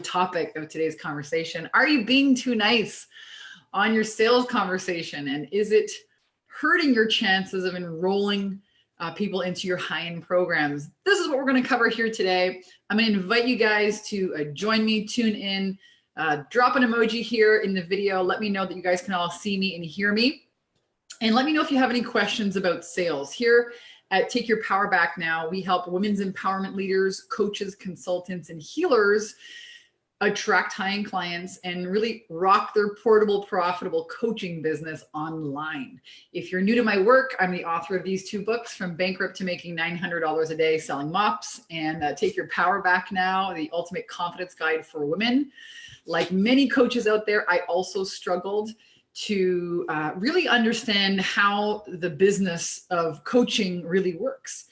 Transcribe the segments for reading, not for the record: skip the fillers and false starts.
topic of today's conversation. Are you being too nice on your sales conversation? And is it hurting your chances of enrolling people into your high-end programs? This is what we're going to cover here today. I'm going to invite you guys to join me, tune in, drop an emoji here in the video. Let me know that you guys can all see me and hear me. And let me know if you have any questions about sales. Here at Take Your Power Back Now, we help women's empowerment leaders, coaches, consultants, and healers attract high-end clients and really rock their portable, profitable coaching business online. If you're new to my work, I'm the author of these two books, From Bankrupt to Making $900 a Day Selling Mops, and Take Your Power Back Now, the Ultimate Confidence Guide for Women. Like many coaches out there, I also struggled to really understand how the business of coaching really works.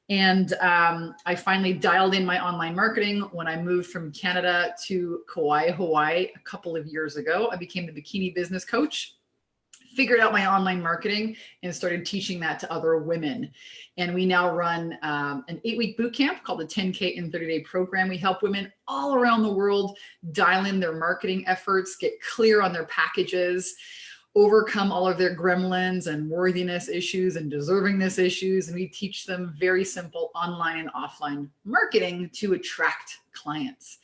And I finally dialed in my online marketing when I moved from Canada to Kauai, Hawaii a couple of years ago. I became the bikini business coach, figured out my online marketing, and started teaching that to other women. And we now run an 8-week boot camp called the 10K in 30-Day program. We help women all around the world dial in their marketing efforts, get clear on their packages, overcome all of their gremlins and worthiness issues and deservingness issues. And we teach them very simple online and offline marketing to attract clients.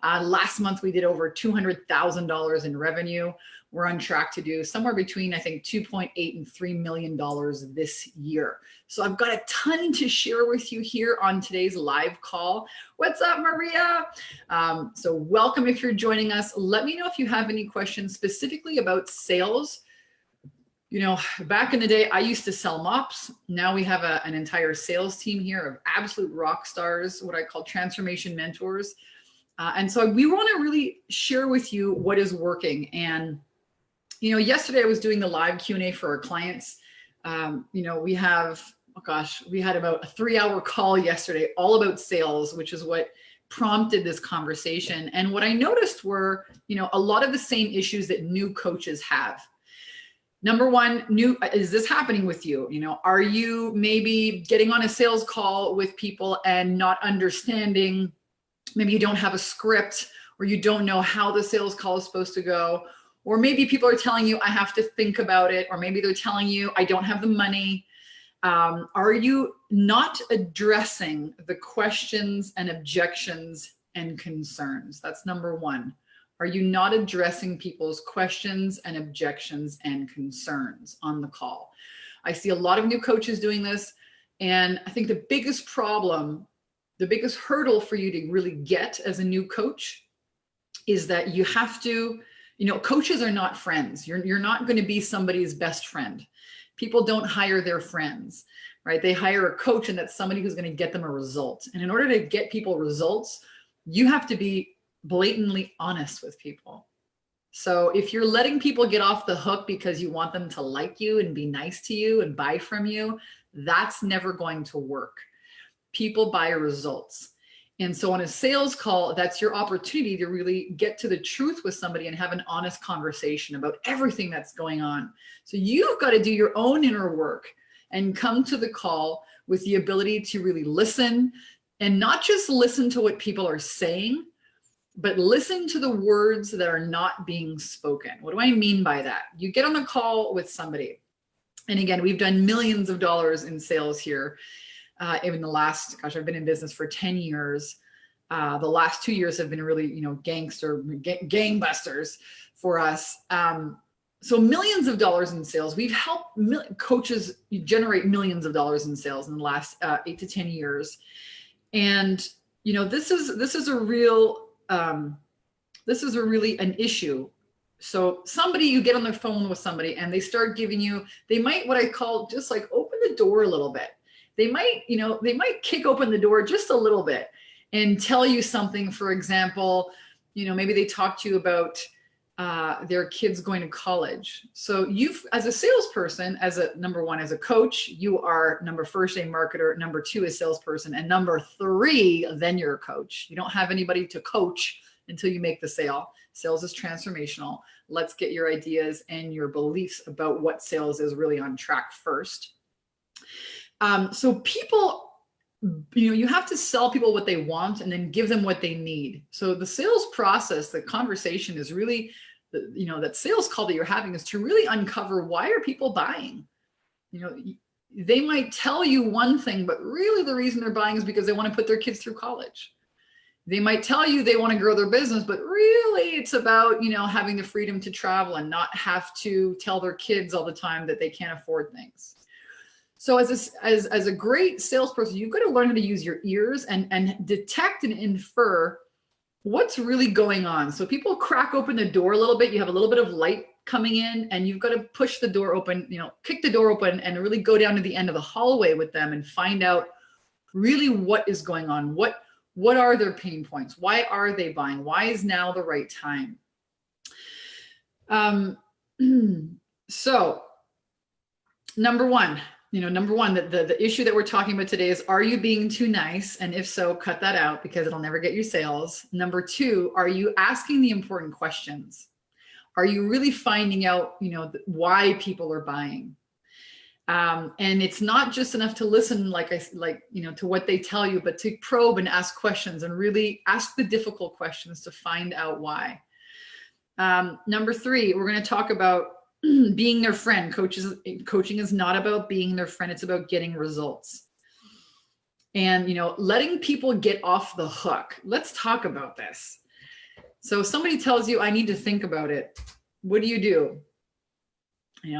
Last month, we did over $200,000 in revenue. We're on track to do somewhere between, I think, $2.8 and $3 million this year. So I've got a ton to share with you here on today's live call. What's up, Maria? So welcome if you're joining us. Let me know if you have any questions specifically about sales. You know, back in the day, I used to sell mops. Now we have an entire sales team here of absolute rock stars, what I call transformation mentors. And so we want to really share with you what is working. And you know, yesterday I was doing the live Q&A for our clients. You know, we have, oh gosh, we had about a 3-hour call yesterday all about sales, which is what prompted this conversation. And what I noticed were, you know, a lot of the same issues that new coaches have. Number one, is this happening with you? You know, are you maybe getting on a sales call with people and not understanding, maybe you don't have a script or you don't know how the sales call is supposed to go? Or maybe people are telling you, I have to think about it. Or maybe they're telling you, I don't have the money. Are you not addressing the questions and objections and concerns? That's number one. Are you not addressing people's questions and objections and concerns on the call? I see a lot of new coaches doing this. And I think the biggest problem, the biggest hurdle for you to really get as a new coach is that you have to, you know, coaches are not friends. You're not going to be somebody's best friend. People don't hire their friends, right? They hire a coach, and that's somebody who's going to get them a result. And in order to get people results, you have to be blatantly honest with people. So if you're letting people get off the hook because you want them to like you and be nice to you and buy from you, that's never going to work. People buy results. And so on a sales call, that's your opportunity to really get to the truth with somebody and have an honest conversation about everything that's going on. So you've got to do your own inner work and come to the call with the ability to really listen, and not just listen to what people are saying, but listen to the words that are not being spoken. What do I mean by that? You get on a call with somebody. And again, we've done millions of dollars in sales here. Even the last, gosh, I've been in business for 10 years. The last 2 years have been really, you know, gangbusters for us. So millions of dollars in sales. We've helped coaches generate millions of dollars in sales in the last 8 to 10 years. And, you know, this is a real, this is a really an issue. So somebody, you get on the phone with somebody and they start giving you, they might, what I call just like open the door a little bit. They might, you know, they might kick open the door just a little bit and tell you something. For example, you know, maybe they talk to you about their kids going to college. So you've, as a salesperson, as a number one, as a coach, you are first a marketer, number two, a salesperson, and number three, then you're a coach. You don't have anybody to coach until you make the sale. Sales is transformational. Let's get your ideas and your beliefs about what sales is really on track first. So people you have to sell people what they want and then give them what they need. So the sales process, the conversation is really, that sales call that you're having is to really uncover, why are people buying? They might tell you one thing, but really the reason they're buying is because they want to put their kids through college. They might tell you they want to grow their business, but really it's about, having the freedom to travel and not have to tell their kids all the time that they can't afford things. So as a great salesperson, you've got to learn how to use your ears and detect and infer what's really going on. So people crack open the door a little bit. You have a little bit of light coming in, and you've got to push the door open, kick the door open and really go down to the end of the hallway with them and find out really what is going on. What are their pain points? Why are they buying? Why is now the right time? So number one, the issue that we're talking about today is, are you being too nice? And if so, cut that out because it'll never get you sales. Number two, are you asking the important questions? Are you really finding out, why people are buying? And it's not just enough to listen, to what they tell you, but to probe and ask questions and really ask the difficult questions to find out why. Number three, we're going to talk about being their friend. Coaching is not about being their friend. It's about getting results. And, letting people get off the hook. Let's talk about this. So somebody tells you, I need to think about it. What do?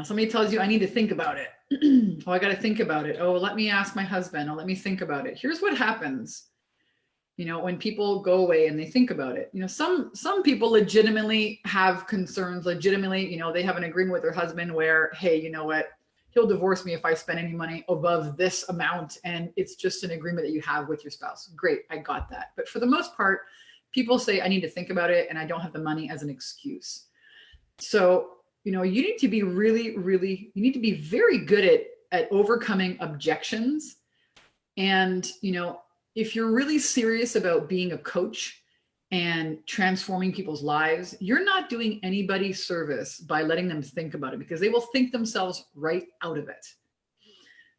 Somebody tells you, I need to think about it. Oh, I got to think about it. Oh, let me ask my husband. Oh, let me think about it. Here's what happens, when people go away and they think about it. Some people legitimately have concerns, legitimately, they have an agreement with their husband where, hey, you know what? He'll divorce me if I spend any money above this amount. And it's just an agreement that you have with your spouse. Great. I got that. But for the most part, people say, I need to think about it and I don't have the money as an excuse. So, you need to be you need to be very good at overcoming objections. And, if you're really serious about being a coach and transforming people's lives, you're not doing anybody service by letting them think about it, because they will think themselves right out of it.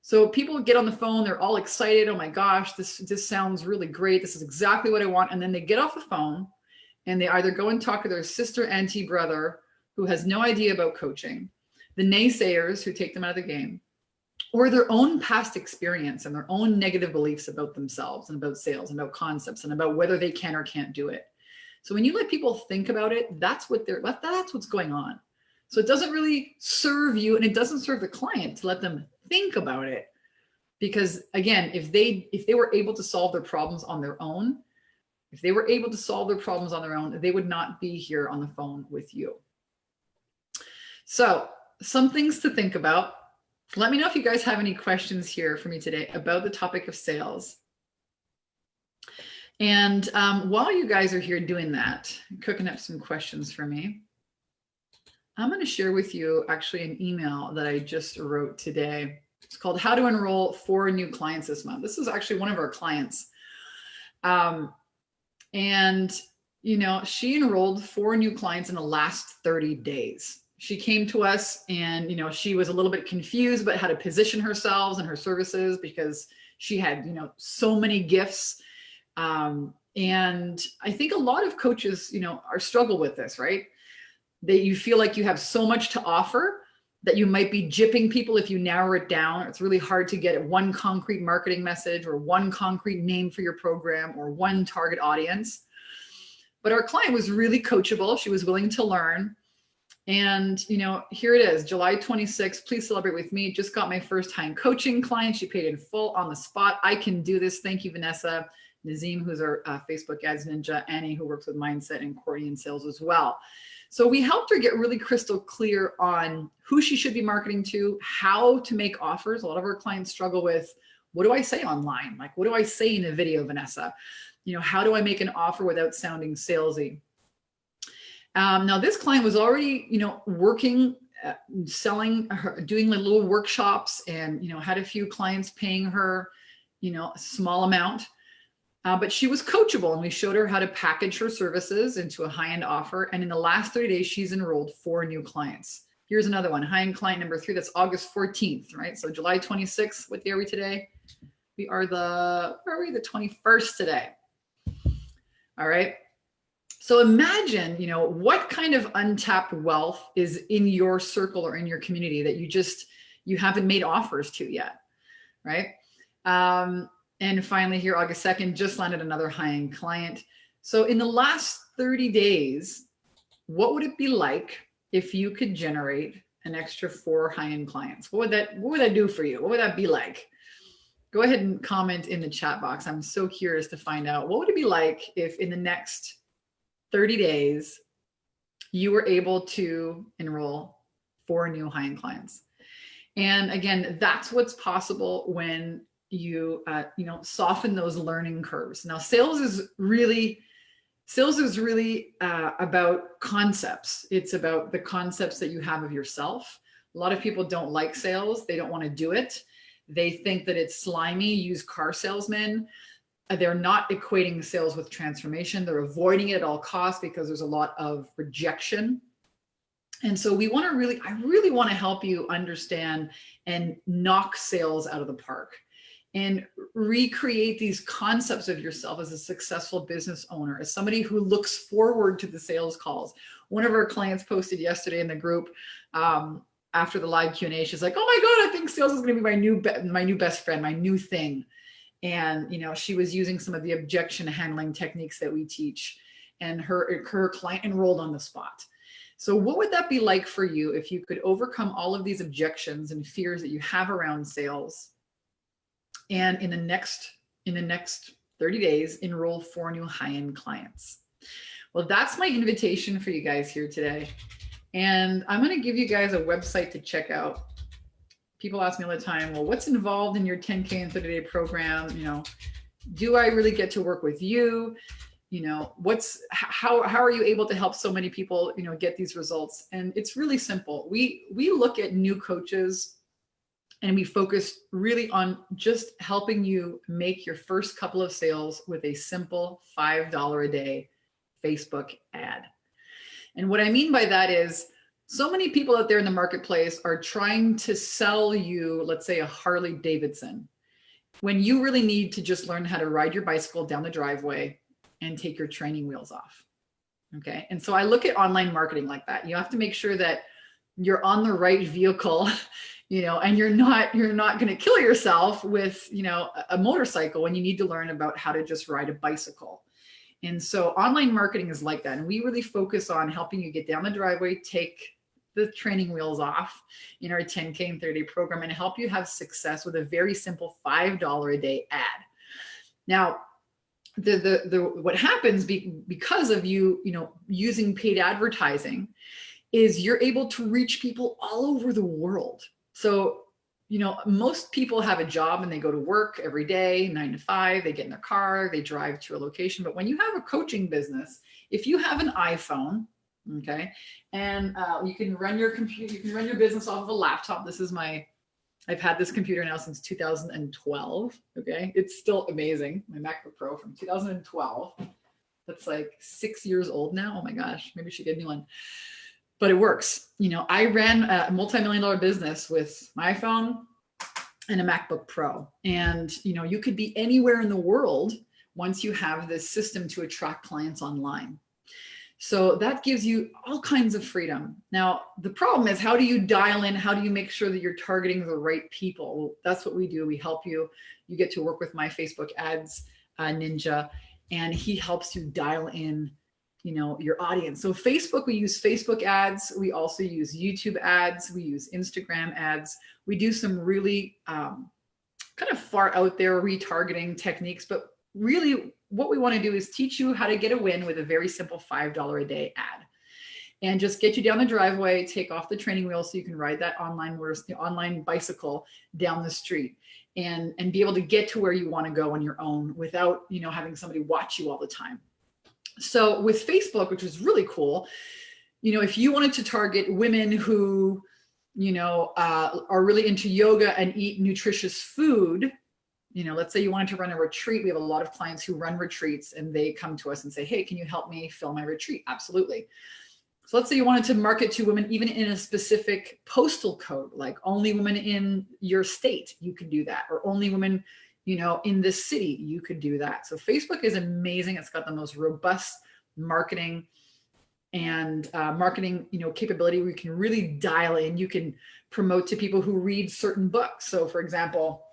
So people get on the phone, they're all excited. Oh my gosh, this sounds really great. This is exactly what I want. And then they get off the phone and they either go and talk to their sister, auntie, brother, who has no idea about coaching, the naysayers who take them out of the game, or their own past experience and their own negative beliefs about themselves and about sales and about concepts and about whether they can or can't do it. So when you let people think about it, that's what's going on. So it doesn't really serve you, and it doesn't serve the client to let them think about it. Because again, if they were able to solve their problems on their own, they would not be here on the phone with you. So some things to think about. Let me know if you guys have any questions here for me today about the topic of sales. And while you guys are here doing that, cooking up some questions for me, I'm going to share with you actually an email that I just wrote today. It's called How to Enroll 4 New Clients This Month. This is actually one of our clients. And, she enrolled 4 new clients in the last 30 days. She came to us and, she was a little bit confused about how to position herself and her services because she had, so many gifts. And I think a lot of coaches, struggle with this, right? You feel like you have so much to offer that you might be gypping people if you narrow it down. It's really hard to get one concrete marketing message or one concrete name for your program or one target audience. But our client was really coachable. She was willing to learn. And, here it is, July 26th. Please celebrate with me. Just got my first time coaching client. She paid in full on the spot. I can do this. Thank you, Vanessa. Nazim, who's our Facebook ads ninja, Annie, who works with mindset, and Courtney in sales as well. So we helped her get really crystal clear on who she should be marketing to, how to make offers. A lot of our clients struggle with, what do I say online? Like, what do I say in a video, Vanessa? How do I make an offer without sounding salesy? Now this client was already, working, selling, doing little workshops, and, had a few clients paying her, a small amount. But she was coachable, and we showed her how to package her services into a high-end offer. And in the last 30 days, she's enrolled 4 new clients. Here's another one, high-end client number 3. That's August 14th, right? So July 26th, what day are we today? We are where are we? The 21st today. All right. So imagine, what kind of untapped wealth is in your circle or in your community that you haven't made offers to yet, right? And finally here, August 2nd, just landed another high-end client. So in the last 30 days, what would it be like if you could generate an extra 4 high-end clients? What would that do for you? What would that be like? Go ahead and comment in the chat box. I'm so curious to find out, what would it be like if in the next 30 days, you were able to enroll 4 new high-end clients? And again, that's what's possible when you, soften those learning curves. Now, sales is really about concepts. It's about the concepts that you have of yourself. A lot of people don't like sales. They don't want to do it. They think that it's slimy, used car salesmen. They're not equating sales with transformation. They're avoiding it at all costs because there's a lot of rejection. And so I really want to help you understand and knock sales out of the park and recreate these concepts of yourself as a successful business owner, as somebody who looks forward to the sales calls. One of our clients posted yesterday in the group, after the live Q&A, she's like, "Oh my God, I think sales is going to be my new best friend, my new thing." And, she was using some of the objection handling techniques that we teach, and her client enrolled on the spot. So what would that be like for you if you could overcome all of these objections and fears that you have around sales, and in the next 30 days, enroll 4 new high-end clients? Well, that's my invitation for you guys here today. And I'm going to give you guys a website to check out. People ask me all the time, well, what's involved in your 10K and 30-day program? Do I really get to work with you? How are you able to help so many people, get these results? And it's really simple. We look at new coaches and we focus really on just helping you make your first couple of sales with a simple $5 a day Facebook ad. And what I mean by that is, so many people out there in the marketplace are trying to sell you, let's say, a Harley Davidson, when you really need to just learn how to ride your bicycle down the driveway and take your training wheels off. Okay. And so I look at online marketing like that. You have to make sure that you're on the right vehicle, and you're not going to kill yourself with, a motorcycle when you need to learn about how to just ride a bicycle. And so online marketing is like that. And we really focus on helping you get down the driveway, take the training wheels off in our 10K and 30-day program, and help you have success with a very simple $5 a day ad. Now, what happens because of you using paid advertising is you're able to reach people all over the world. So, most people have a job and they go to work every day, 9 to 5, they get in their car, they drive to a location. But when you have a coaching business, if you have an iPhone, okay, and you can run your computer, you can run your business off of a laptop. I've had this computer now since 2012. Okay. It's still amazing. My MacBook Pro from 2012. That's like 6 years old now. Oh my gosh. Maybe we should get a new one. But it works. I ran a multi-million-dollar business with my iPhone and a MacBook Pro. And, you could be anywhere in the world once you have this system to attract clients online. So that gives you all kinds of freedom. Now, the problem is, how do you dial in? How do you make sure that you're targeting the right people? Well, that's what we do. We help you. You get to work with my Facebook ads ninja, and he helps you dial in your audience. So Facebook, we use Facebook ads. We also use YouTube ads. We use Instagram ads. We do some really kind of far out there retargeting techniques, but really what we want to do is teach you how to get a win with a very simple $5 a day ad, and just get you down the driveway, take off the training wheel so you can ride that online bicycle down the street and be able to get to where you want to go on your own without, having somebody watch you all the time. So with Facebook, which is really cool, if you wanted to target women who, are really into yoga and eat nutritious food, let's say you wanted to run a retreat. We have a lot of clients who run retreats, and they come to us and say, "Hey, can you help me fill my retreat?" Absolutely. So let's say you wanted to market to women even in a specific postal code, like only women in your state, you can do that, or only women in this city, you could do that. So Facebook is amazing. It's got the most robust marketing and capability where you can really dial in. You can promote to people who read certain books. So for example,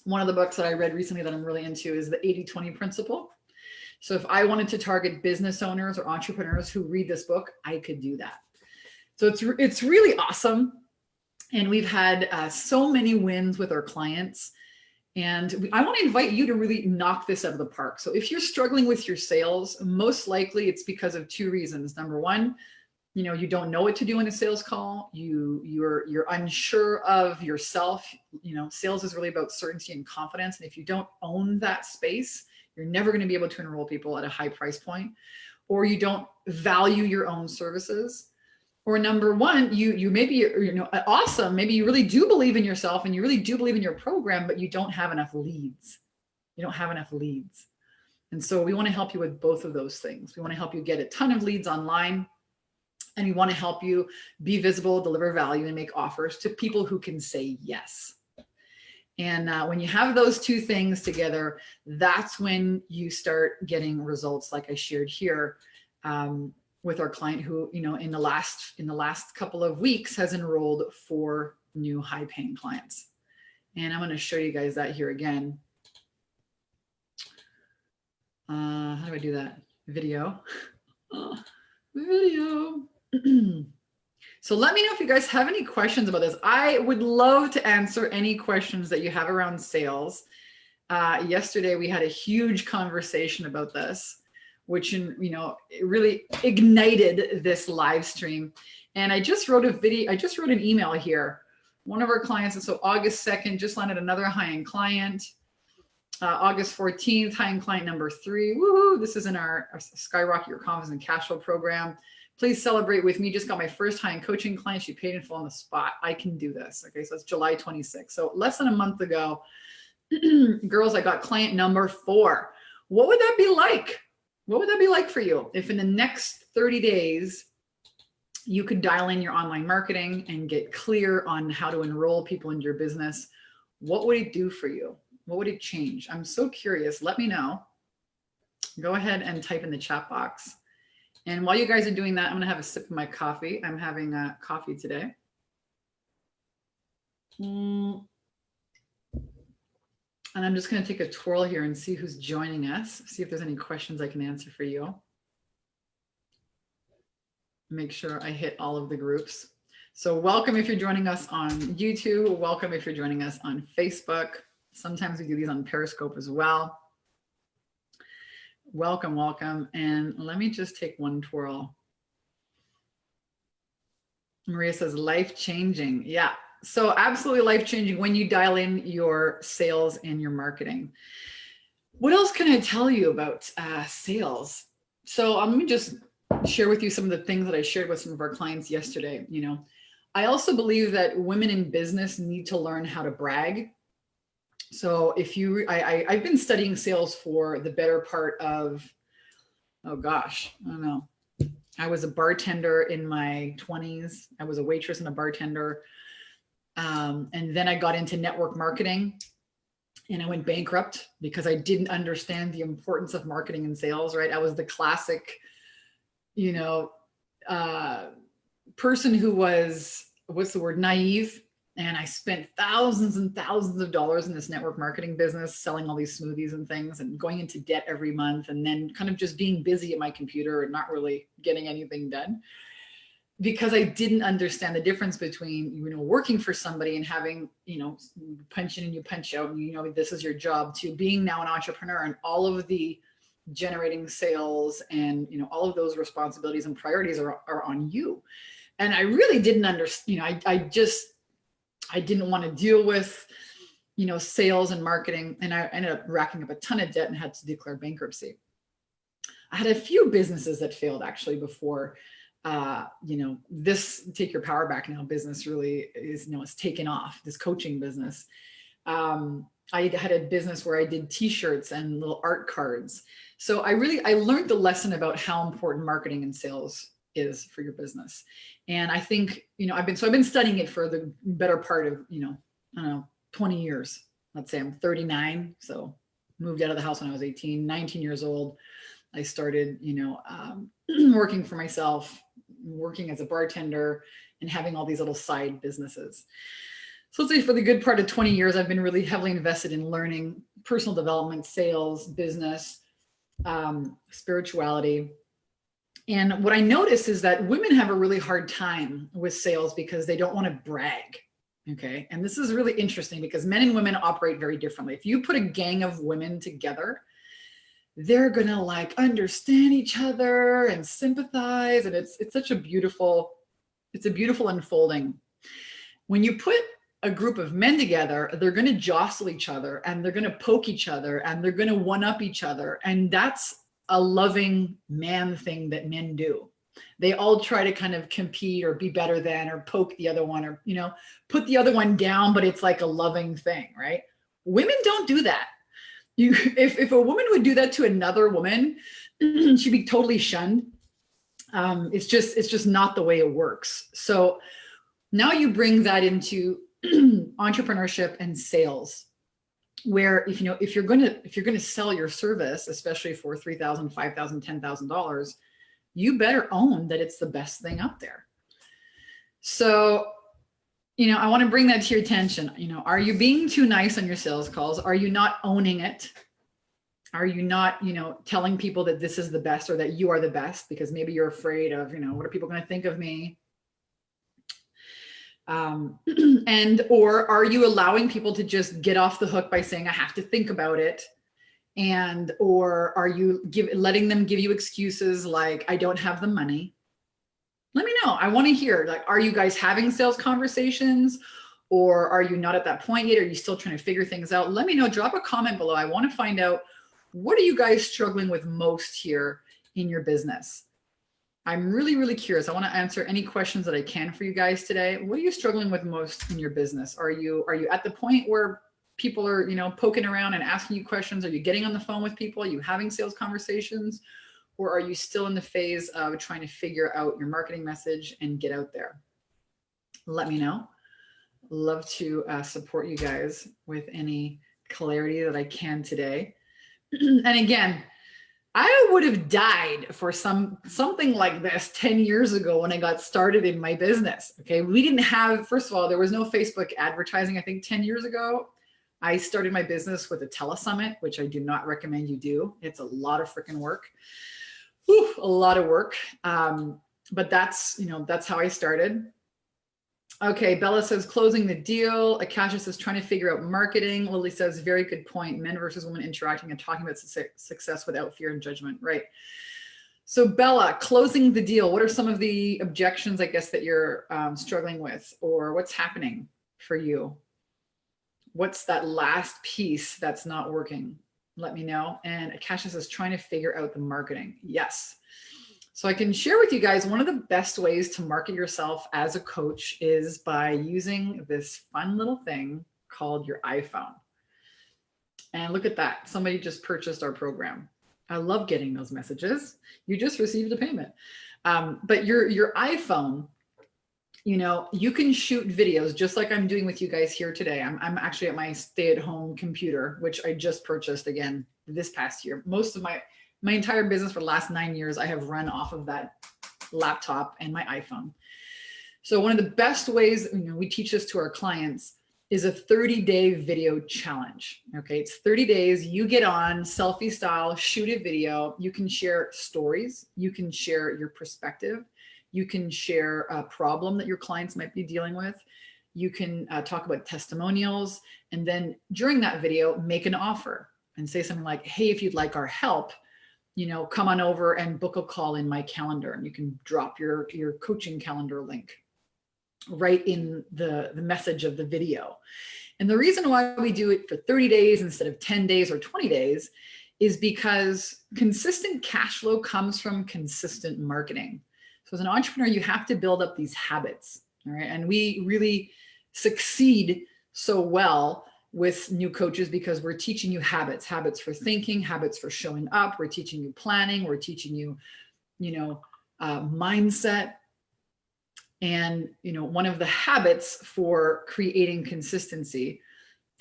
one of the books that I read recently that I'm really into is the 80-20 principle. So if I wanted to target business owners or entrepreneurs who read this book, I could do that. So it's really awesome. And we've had so many wins with our clients. And I want to invite you to really knock this out of the park. So if you're struggling with your sales, most likely it's because of two reasons. Number one, you don't know what to do in a sales call. You're unsure of yourself. Sales is really about certainty and confidence. And if you don't own that space, you're never going to be able to enroll people at a high price point, or you don't value your own services. Or number one, you maybe, awesome. Maybe you really do believe in yourself and you really do believe in your program, but you don't have enough leads. You don't have enough leads. And so we want to help you with both of those things. We want to help you get a ton of leads online, and we want to help you be visible, deliver value, and make offers to people who can say yes. And when you have those two things together, that's when you start getting results like I shared here. With our client who, in the last couple of weeks has enrolled 4 new high paying clients. And I'm going to show you guys that here again. How do I do that? Video. Video. So let me know if you guys have any questions about this. I would love to answer any questions that you have around sales. Yesterday we had a huge conversation about this, which, it really ignited this live stream. And I just wrote an email here. One of our clients, and so August 2nd, just landed another high-end client. August 14th, high-end client number 3. Woohoo! This is in our Skyrocket Your Confidence and Cash Flow program. Please celebrate with me. Just got my first high-end coaching client. She paid in full on the spot. I can do this. Okay, so it's July 26th. So less than a month ago, girls, I got client number 4. What would that be like? What would that be like for you if in the next 30 days, you could dial in your online marketing and get clear on how to enroll people into your business? What would it do for you? What would it change? I'm so curious. Let me know. Go ahead and type in the chat box. And while you guys are doing that, I'm going to have a sip of my coffee. I'm having coffee today. And I'm just going to take a twirl here and see who's joining us, see if there's any questions I can answer for you. Make sure I hit all of the groups. So welcome if you're joining us on YouTube. Welcome if you're joining us on Facebook. Sometimes we do these on Periscope as well. Welcome, welcome. And let me just take one twirl. Maria says, life-changing. Yeah. So absolutely life-changing when you dial in your sales and your marketing. What else can I tell you about sales? So let me just share with you some of the things that I shared with some of our clients yesterday. I also believe that women in business need to learn how to brag. So if I've been studying sales for the better part of, oh gosh, I don't know. I was a bartender in my 20s. I was a waitress and a bartender. And then I got into network marketing and I went bankrupt because I didn't understand the importance of marketing and sales, right? I was the classic, person who was, naive. And I spent thousands and thousands of dollars in this network marketing business, selling all these smoothies and things and going into debt every month. And then kind of just being busy at my computer and not really getting anything done, because I didn't understand the difference between, working for somebody and having, punch in and you punch out, and this is your job, to being now an entrepreneur and all of the generating sales and, all of those responsibilities and priorities are on you. And I really didn't understand, I didn't want to deal with, sales and marketing. And I ended up racking up a ton of debt and had to declare bankruptcy. I had a few businesses that failed actually before, this Take Your Power Back Now business really is, it's taken off, this coaching business. I had a business where I did t-shirts and little art cards. So I learned the lesson about how important marketing and sales is for your business. And I think, I've been studying it for the better part of, 20 years. let's say I'm 39. So moved out of the house when I was 18, 19 years old. I started, working for myself, working as a bartender, and having all these little side businesses. So let's say for the good part of 20 years, I've been really heavily invested in learning personal development, sales, business, spirituality. And what I notice is that women have a really hard time with sales because they don't want to brag. Okay. And this is really interesting because men and women operate very differently. If you put a gang of women together, they're going to like understand each other and sympathize. And it's such a beautiful unfolding. When you put a group of men together, they're going to jostle each other and they're going to poke each other and they're going to one up each other. And that's a loving man thing that men do. They all try to kind of compete or be better than, or poke the other one, or, put the other one down, but it's like a loving thing, right? Women don't do that. If a woman would do that to another woman, she'd be totally shunned. It's just not the way it works. So now you bring that into entrepreneurship and sales, where if you're going to sell your service, especially for $3,000, $5,000, $10,000, you better own that it's the best thing up there. So, I want to bring that to your attention. Are you being too nice on your sales calls? Are you not owning it? Are you not, telling people that this is the best or that you are the best because maybe you're afraid of, what are people going to think of me? Or are you allowing people to just get off the hook by saying, I have to think about it? Or are you letting them give you excuses like, I don't have the money? Let me know. I want to hear, like, are you guys having sales conversations, or are you not at that point yet? Are you still trying to figure things out? Let me know. Drop a comment below. I want to find out, what are you guys struggling with most here in your business? I'm really, really curious. I want to answer any questions that I can for you guys today. What are you struggling with most in your business? Are you at the point where people are, poking around and asking you questions? Are you getting on the phone with people? Are you having sales conversations? Or are you still in the phase of trying to figure out your marketing message and get out there? Let me know. Love to support you guys with any clarity that I can today. And again, I would have died for something like this 10 years ago when I got started in my business. Okay. We didn't have, first of all, there was no Facebook advertising. I think 10 years ago, I started my business with a telesummit, which I do not recommend you do. It's a lot of freaking work. Whew, a lot of work. But that's how I started. Okay, Bella says closing the deal. Akasha says trying to figure out marketing. Lily says very good point. Men versus women interacting and talking about success without fear and judgment. Right. So Bella, closing the deal. What are some of the objections, I guess, that you're struggling with, or what's happening for you? What's that last piece that's not working? Let me know. And Akasha says trying to figure out the marketing. Yes. So I can share with you guys, one of the best ways to market yourself as a coach is by using this fun little thing called your iPhone. And look at that. Somebody just purchased our program. I love getting those messages. You just received a payment. But your iPhone, you can shoot videos just like I'm doing with you guys here today. I'm actually at my stay-at-home computer, which I just purchased again this past year. Most of my entire business for the last 9 years, I have run off of that laptop and my iPhone. So one of the best ways, we teach this to our clients, is a 30-day video challenge. Okay, it's 30 days. You get on selfie style, shoot a video. You can share stories. You can share your perspective. You can share a problem that your clients might be dealing with. You can talk about testimonials. And then during that video, make an offer and say something like, hey, if you'd like our help, come on over and book a call in my calendar. And you can drop your coaching calendar link right in the message of the video. And the reason why we do it for 30 days instead of 10 days or 20 days is because consistent cash flow comes from consistent marketing. So as an entrepreneur, you have to build up these habits. All right. And we really succeed so well with new coaches because we're teaching you habits for thinking, habits for showing up. We're teaching you planning. We're teaching you, mindset. And, one of the habits for creating consistency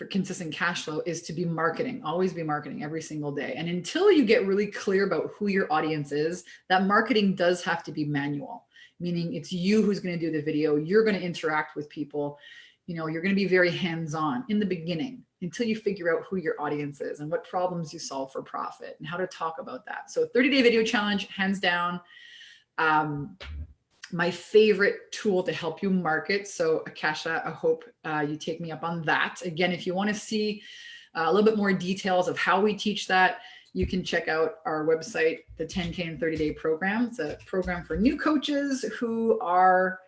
for consistent cash flow is to be marketing, always be marketing every single day. And until you get really clear about who your audience is, that marketing does have to be manual, meaning it's you who's going to do the video. You're going to interact with people. You know, you're going to be very hands-on in the beginning until you figure out who your audience is and what problems you solve for profit and how to talk about that. So 30-day video challenge, hands down. My favorite tool to help you market. So Akasha, I hope you take me up on that. Again, if you want to see a little bit more details of how we teach that, you can check out our website, the 10K and 30-day program. It's a program for new coaches who are,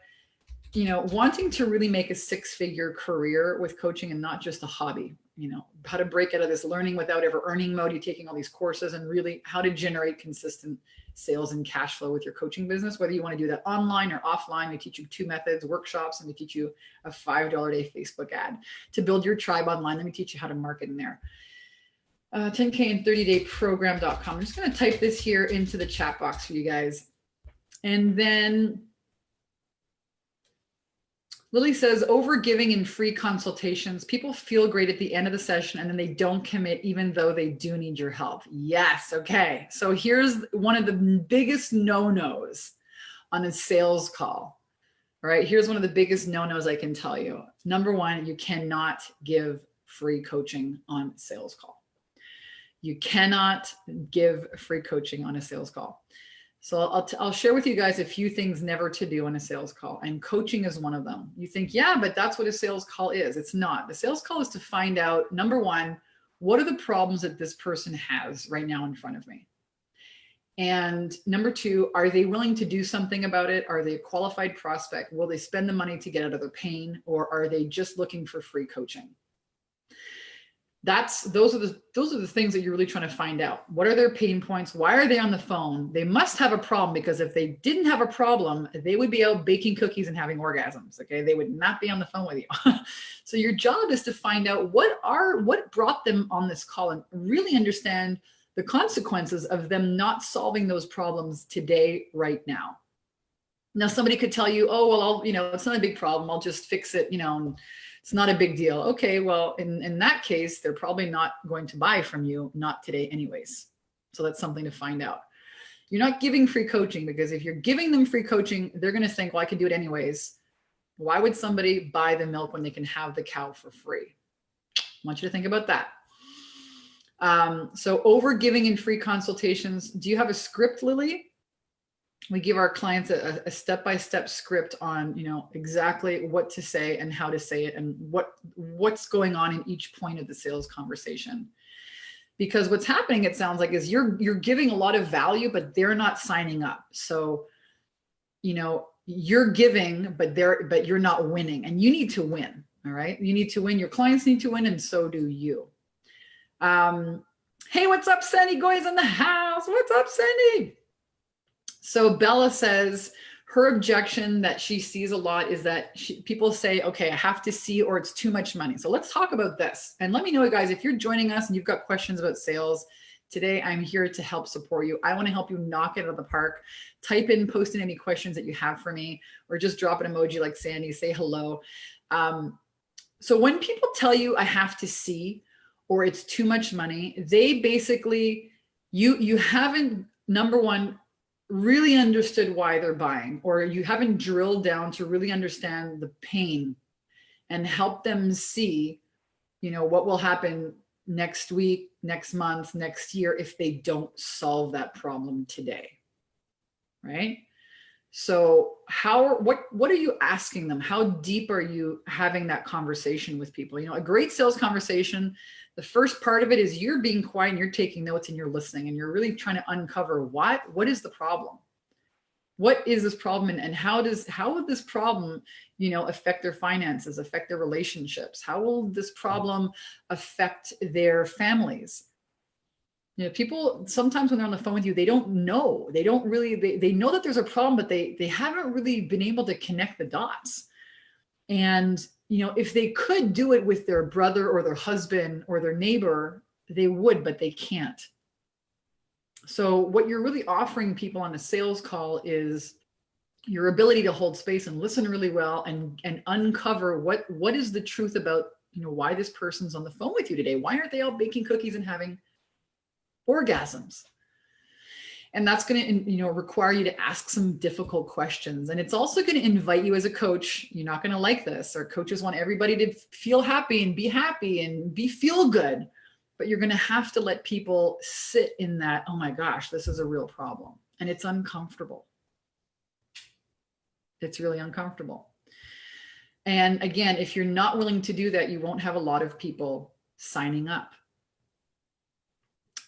you know, wanting to really make a six-figure career with coaching and not just a hobby. You know, how to break out of this learning without ever earning mode. You're taking all these courses and really how to generate consistent sales and cash flow with your coaching business, whether you want to do that online or offline. We teach you 2 methods, workshops, and we teach you a $5 a day Facebook ad to build your tribe online. Let me teach you how to market in there. 10K and 30-day program.com. I'm just going to type this here into the chat box for you guys. And then Lily says, over giving in free consultations, people feel great at the end of the session and then they don't commit even though they do need your help. Yes. Okay. So here's one of the biggest no-nos on a sales call. All right. Here's one of the biggest no-nos I can tell you. Number one, you cannot give free coaching on a sales call. You cannot give free coaching on a sales call. So I'll share with you guys a few things never to do on a sales call, and coaching is one of them. You think, yeah, but that's what a sales call is. It's not. The sales call is to find out, number one, what are the problems that this person has right now in front of me? And number two, are they willing to do something about it? Are they a qualified prospect? Will they spend the money to get out of their pain, or are they just looking for free coaching? Those are the things that you're really trying to find out. What are their pain points? Why are they on the phone? They must have a problem, because if they didn't have a problem, they would be out baking cookies and having orgasms. Okay, they would not be on the phone with you. So your job is to find out what brought them on this call and really understand the consequences of them not solving those problems today, right now. Now, somebody could tell you, oh, well, it's not a big problem. I'll just fix it. It's not a big deal. Okay, well, in that case, they're probably not going to buy from you, not today anyways. So that's something to find out. You're not giving free coaching, because if you're giving them free coaching, they're going to think, well, I can do it anyways. Why would somebody buy the milk when they can have the cow for free? I want you to think about that. So over giving in free consultations. Do you have a script, Lily? We give our clients a step-by-step script on, exactly what to say and how to say it and what's going on in each point of the sales conversation. Because what's happening, it sounds like, is you're giving a lot of value, but they're not signing up. So, you're giving, but you're not winning, and you need to win. All right. You need to win. Your clients need to win, and so do you. Hey, what's up, Sandy? Goy's in the house. What's up, Sandy? So Bella says her objection that she sees a lot is that people say, okay, I have to see, or it's too much money. So let's talk about this. And let me know, guys, if you're joining us and you've got questions about sales, today I'm here to help support you. I want to help you knock it out of the park. Type in, post in any questions that you have for me, or just drop an emoji like Sandy, say hello. So when people tell you I have to see, or it's too much money, they basically, you haven't, number one, really understood why they're buying, or you haven't drilled down to really understand the pain and help them see, what will happen next week, next month, next year if they don't solve that problem today. Right? So what are you asking them? How deep are you having that conversation with people? A great sales conversation, the first part of it is you're being quiet and you're taking notes and you're listening and you're really trying to uncover what is the problem? What is this problem, and how would this problem, affect their finances, affect their relationships? How will this problem affect their families? People sometimes when they're on the phone with you, they don't know. They don't really, they know that there's a problem, but they haven't really been able to connect the dots. And, if they could do it with their brother or their husband or their neighbor, they would, but they can't. So what you're really offering people on a sales call is your ability to hold space and listen really well and uncover what is the truth about, why this person's on the phone with you today. Why aren't they all baking cookies and having orgasms? And that's going to, require you to ask some difficult questions. And it's also going to invite you as a coach. You're not going to like this. Our coaches want everybody to feel happy and be feel good. But you're going to have to let people sit in that, oh my gosh, this is a real problem. And it's uncomfortable. It's really uncomfortable. And again, if you're not willing to do that, you won't have a lot of people signing up.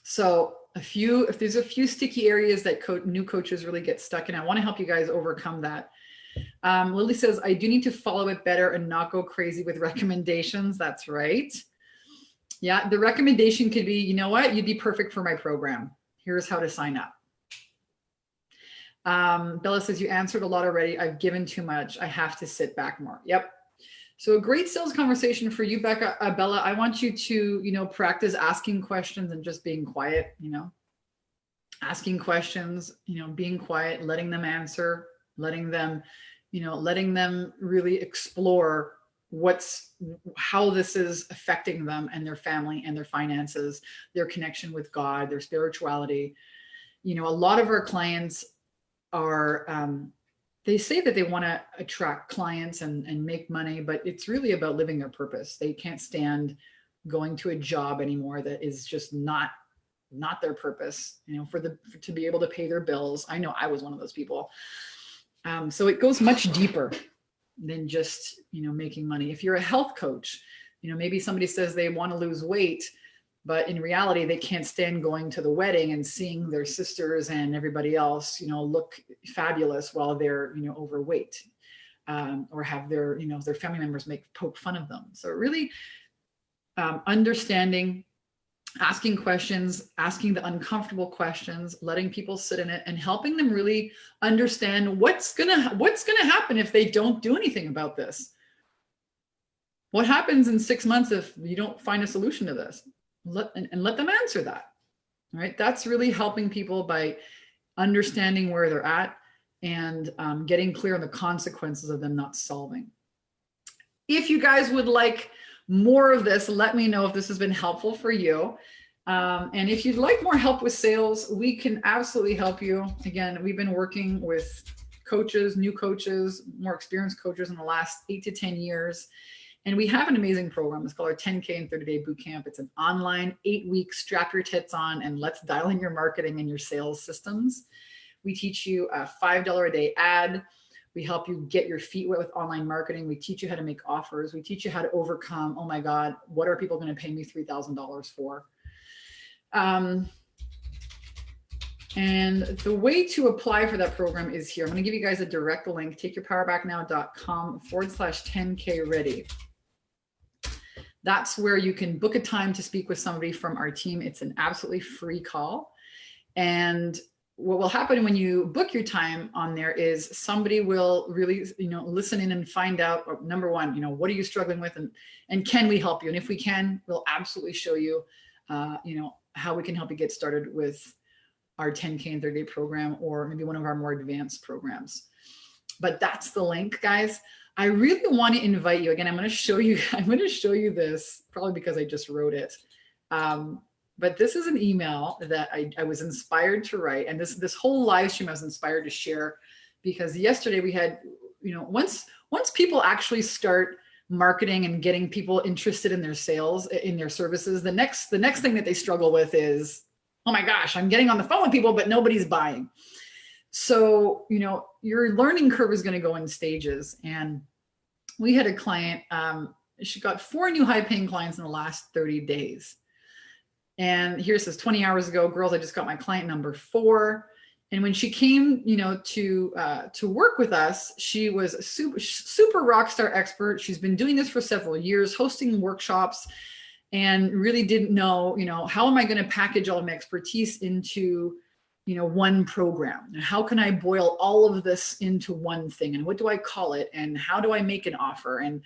So if there's a few sticky areas that new coaches really get stuck in, I want to help you guys overcome that. Lily says, I do need to follow it better and not go crazy with recommendations. That's right. Yeah, the recommendation could be, you know what, you'd be perfect for my program. Here's how to sign up. Bella says, you answered a lot already. I've given too much. I have to sit back more. Yep. So a great sales conversation for you, Becca, Bella. I want you to, practice asking questions and just being quiet, asking questions, being quiet, letting them answer, letting them really explore how this is affecting them and their family and their finances, their connection with God, their spirituality. A lot of our clients are, they say that they want to attract clients and make money, but it's really about living their purpose. They can't stand going to a job anymore that is just not their purpose, to be able to pay their bills. I know I was one of those people. So it goes much deeper than just, making money. If you're a health coach, maybe somebody says they want to lose weight, but in reality, they can't stand going to the wedding and seeing their sisters and everybody else, look fabulous while they're, overweight, or have their family members poke fun of them. So really understanding, asking questions, asking the uncomfortable questions, letting people sit in it, and helping them really understand what's gonna happen if they don't do anything about this. What happens in 6 months if you don't find a solution to this? Let them answer that. All right. That's really helping people by understanding where they're at and getting clear on the consequences of them not solving. If you guys would like more of this, let me know if this has been helpful for you. And if you'd like more help with sales, we can absolutely help you. Again, we've been working with coaches, new coaches, more experienced coaches in the last 8 to 10 years. And we have an amazing program. It's called our 10K and 30-day bootcamp. It's an online 8-week strap your tits on and let's dial in your marketing and your sales systems. We teach you a $5 a day ad. We help you get your feet wet with online marketing. We teach you how to make offers. We teach you how to overcome, oh my God, what are people going to pay me $3,000 for? And the way to apply for that program is here. I'm going to give you guys a direct link, takeyourpowerbacknow.com/10K ready. That's where you can book a time to speak with somebody from our team. It's an absolutely free call. And what will happen when you book your time on there is somebody will really, listen in and find out, number one, what are you struggling with, and can we help you? And if we can, we'll absolutely show you, how we can help you get started with our 10K and 30-day program, or maybe one of our more advanced programs. But that's the link, guys. I really want to invite you again. I'm going to show you this probably because I just wrote it. But this is an email that I was inspired to write. And this whole live stream I was inspired to share because yesterday we had, once people actually start marketing and getting people interested in their sales, in their services, the next thing that they struggle with is, oh my gosh, I'm getting on the phone with people, but nobody's buying. So, your learning curve is going to go in stages. And we had a client, she got 4 new high-paying clients in the last 30 days. And here it says 20 hours ago, girls, I just got my client number 4. And when she came, to work with us, she was a super rock star expert. She's been doing this for several years, hosting workshops, and really didn't know, how am I going to package all of my expertise into, one program? And how can I boil all of this into one thing? And what do I call it? And how do I make an offer? And,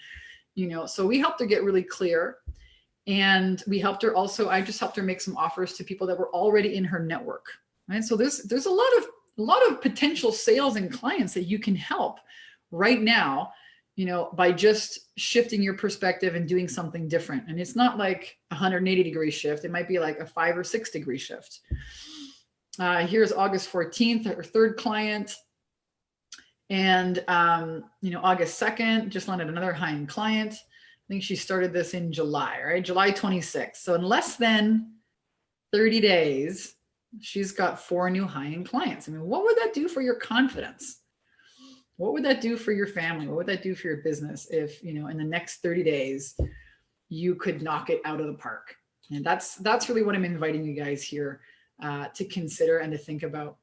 so we helped her get really clear. And we helped her also, I just helped her make some offers to people that were already in her network, right? So there's a lot of potential sales and clients that you can help right now, by just shifting your perspective and doing something different. And it's not like a 180-degree shift. It might be like a 5 or 6-degree shift. Here's August 14th, our third client. And, August 2nd, just landed another high-end client. I think she started this in July, right? July 26th. So in less than 30 days, she's got 4 new high-end clients. I mean, what would that do for your confidence? What would that do for your family? What would that do for your business if, in the next 30 days, you could knock it out of the park? And that's really what I'm inviting you guys here to consider and to think about.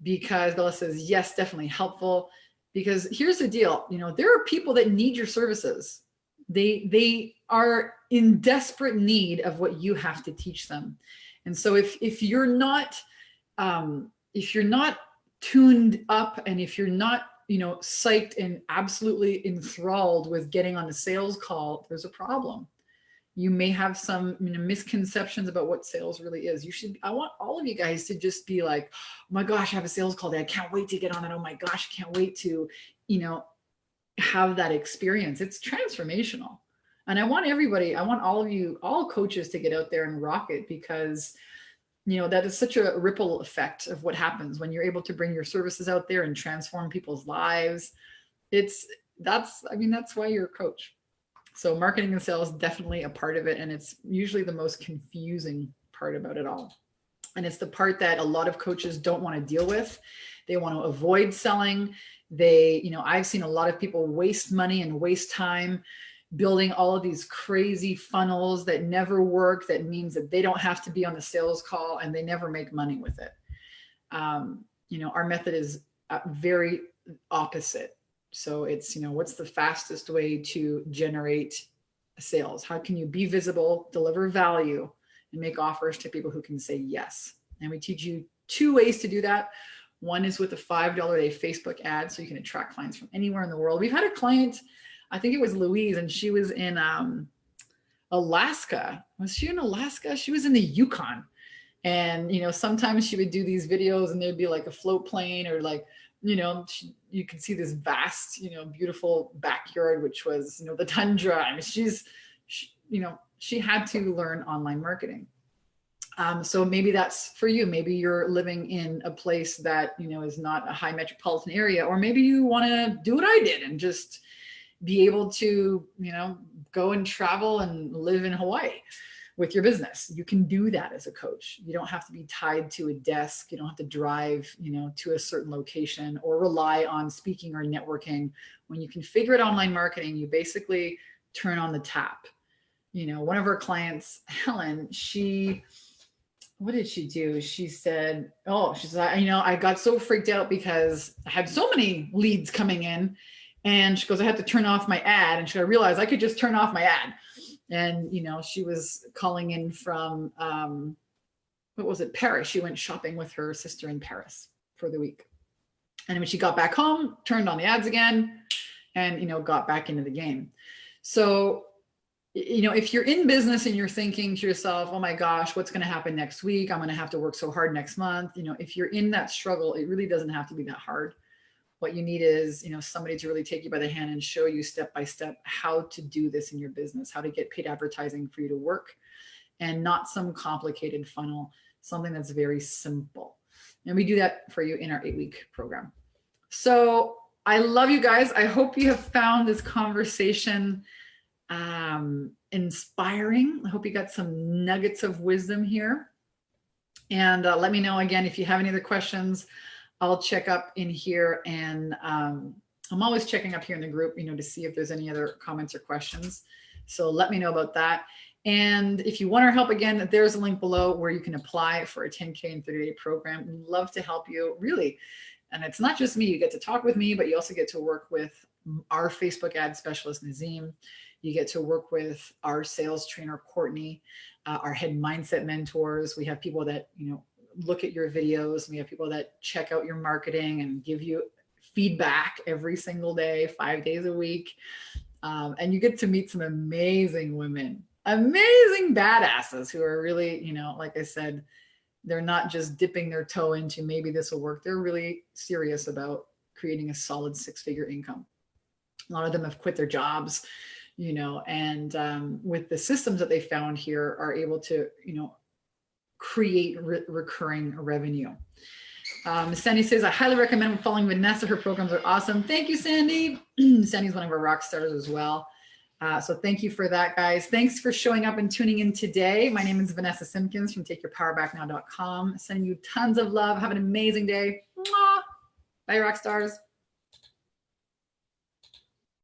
Because Bella says, yes, definitely helpful. Because here's the deal, there are people that need your services. They are in desperate need of what you have to teach them. And so if you're not tuned up, and if you're not psyched and absolutely enthralled with getting on a sales call, there's a problem. You may have some misconceptions about what sales really is. I want all of you guys to just be like, oh my gosh, I have a sales call today. I can't wait to get on it. Oh my gosh, I can't wait to, have that experience. It's transformational. And I want all of you, all coaches, to get out there and rock it, because that is such a ripple effect of what happens when you're able to bring your services out there and transform people's lives. That's why you're a coach. So marketing and sales, definitely a part of it. And it's usually the most confusing part about it all. And it's the part that a lot of coaches don't want to deal with. They want to avoid selling. I've seen a lot of people waste money and waste time building all of these crazy funnels that never work. That means that they don't have to be on the sales call and they never make money with it. Our method is very opposite. So it's, what's the fastest way to generate sales? How can you be visible, deliver value, and make offers to people who can say yes? And we teach you 2 ways to do that. One is with a $5 a day Facebook ad, so you can attract clients from anywhere in the world. We've had a client, I think it was Louise, and she was in Alaska. Was she in Alaska? She was in the Yukon. And, sometimes she would do these videos and there'd be like a float plane, or like, you can see this vast, beautiful backyard, which was, the tundra. I mean, she had to learn online marketing. So maybe that's for you. Maybe you're living in a place that, is not a high metropolitan area, or maybe you want to do what I did and just be able to, go and travel and live in Hawaii with your business. You can do that as a coach. You don't have to be tied to a desk. You don't have to drive, to a certain location or rely on speaking or networking. When you configure it online marketing, you basically turn on the tap. One of our clients, Helen, what did she do? She said, I got so freaked out because I had so many leads coming in, and she goes, I had to turn off my ad. And I realized I could just turn off my ad. And, she was calling in from, Paris. She went shopping with her sister in Paris for the week. And when she got back home, turned on the ads again and, got back into the game. So, if you're in business and you're thinking to yourself, oh my gosh, what's going to happen next week? I'm going to have to work so hard next month. If you're in that struggle, it really doesn't have to be that hard. What you need is, somebody to really take you by the hand and show you step by step how to do this in your business, how to get paid advertising for you to work, and not some complicated funnel, something that's very simple. And we do that for you in our 8-week program. So I love you guys. I hope you have found this conversation inspiring. I hope you got some nuggets of wisdom here. And let me know again if you have any other questions. I'll check up in here, and I'm always checking up here in the group, to see if there's any other comments or questions. So let me know about that. And if you want our help, again, there's a link below where you can apply for a 10K and 30-day program. We'd love to help you, really. And it's not just me. You get to talk with me, but you also get to work with our Facebook ad specialist, Nazim. You get to work with our sales trainer, Courtney, our head mindset mentors. We have people that, look at your videos. We have people that check out your marketing and give you feedback every single day, 5 days a week. And you get to meet some amazing women, amazing badasses who are really, like I said, they're not just dipping their toe into maybe this will work. They're really serious about creating a solid 6-figure income. A lot of them have quit their jobs, you know, and with the systems that they found here are able to, you know, create recurring revenue. Sandy says, I highly recommend following Vanessa. Her programs are awesome. Thank you, Sandy. Sandy's one of our rock stars as well. So thank you for that, guys. Thanks for showing up and tuning in today. My name is Vanessa Simpkins from TakeYourPowerBackNow.com. Sending you tons of love. Have an amazing day. Mwah. Bye, rock stars.